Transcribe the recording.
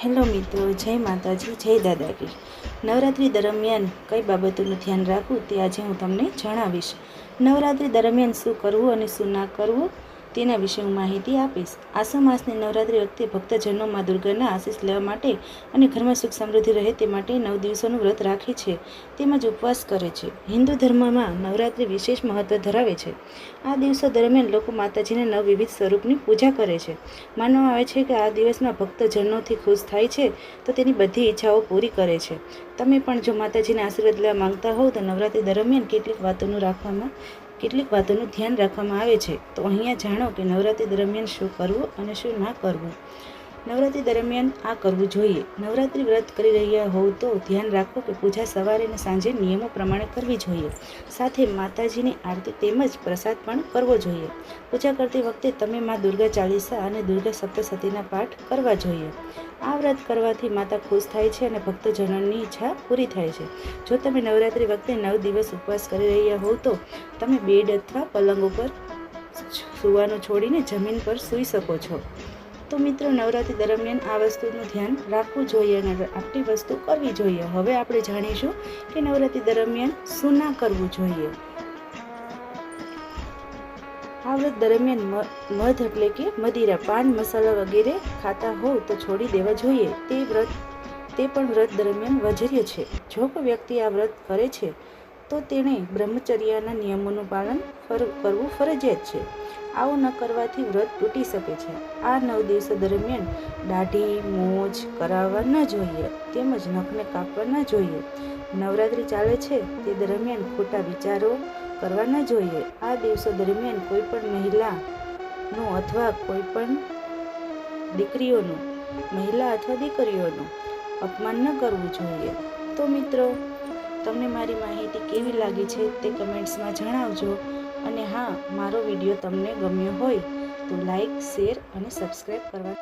Hello મિત્રો, જય માતાજી, જય દાદાજી। નવરાત્રિ દરમિયાન કઈ બાબતોનું ધ્યાન રાખવું તે આજે હું તમને જણાવીશ। નવરાત્રિ દરમિયાન શું કરવું અને શું ના કરવું તેના વિશે હું માહિતી આપીશ। આસો માસની નવરાત્રિ વખતે ભક્તજનો મા દુર્ગાના આશીષ લેવા માટે અને ઘરમાં સુખ સમૃદ્ધિ રહે તે માટે 9 દિવસોનું વ્રત રાખે છે, તેમજ ઉપવાસ કરે છે। હિન્દુ ધર્મમાં નવરાત્રિ વિશેષ મહત્વ ધરાવે છે। આ દિવસો દરમિયાન લોકો માતાજીના 9 વિવિધ સ્વરૂપની પૂજા કરે છે। માનવામાં આવે છે કે આ દિવસમાં ભક્તજનોથી ખુશ થાય છે તો તેની બધી ઈચ્છાઓ પૂરી કરે છે। તમે પણ જો માતાજીના આશીર્વાદ લેવા માંગતા હોવ તો નવરાત્રિ દરમિયાન કેટલીક વાતોનું ધ્યાન રાખવામાં આવે છે। તો અહીંયા જાણો કે નવરાત્રિ દરમિયાન શું કરવું અને શું ના કરવું। નવરાત્રિ દરમિયાન આ કરવું જોઈએ। નવરાત્રિ વ્રત કરી રહ્યા હોવ તો ધ્યાન રાખો કે પૂજા સવારે અને સાંજે નિયમો પ્રમાણે કરવી જોઈએ। સાથે માતાજીની આરતી તેમજ પ્રસાદ પણ કરવો જોઈએ। પૂજા કરતી વખતે તમે મા દુર્ગા ચાલીસા અને દુર્ગા સપ્તશતીના પાઠ કરવા જોઈએ। આ વ્રત કરવાથી માતા ખુશ થાય છે અને ભક્તજનોની ઈચ્છા પૂરી થાય છે। જો તમે નવરાત્રિ વખતે 9 દિવસ ઉપવાસ કરી રહ્યા હોવ તો તમે બેડ અથવા પલંગ ઉપર સૂવાનું છોડીને જમીન પર સૂઈ શકો છો। તો મિત્રો, નવરાત્રિ દરમિયાન આ વસ્તુનું ધ્યાન રાખવું જોઈએ અને આટલી વસ્તુ કરવી જોઈએ। હવે આપણે જાણીશું કે નવરાત્રિ દરમિયાન શું ના કરવું જોઈએ। આ વ્રત દરમિયાન મધ એટલે કે મદિરા, પાન મસાલા વગેરે ખાતા હોવ તો છોડી દેવા જોઈએ। તે પણ વ્રત દરમિયાન વર્જ્ય છે। જો કોઈ વ્યક્તિ આ વ્રત કરે છે તો તેણે બ્રહ્મચર્યના નિયમોનું પાલન કરવું ફરજિયાત છે। આવું ન કરવાથી વ્રત તૂટી શકે છે। આ 9 દિવસો દરમિયાન દાઢી મોજ કરાવવા ન જોઈએ તેમજ નખને કાપવા ન જોઈએ। નવરાત્રિ ચાલે છે તે દરમિયાન ખોટા વિચારો કરવા ન જોઈએ। આ દિવસો દરમિયાન કોઈ પણ મહિલા અથવા દીકરીઓનું અપમાન ન કરવું જોઈએ। તો મિત્રો, તમને મારી માહિતી કેવી લાગી છે તે કમેન્ટ્સમાં જણાવજો। અને હા, મારો વિડીયો તમને ગમ્યો હોય તો લાઈક, શેર અને સબસ્ક્રાઈબ કરવા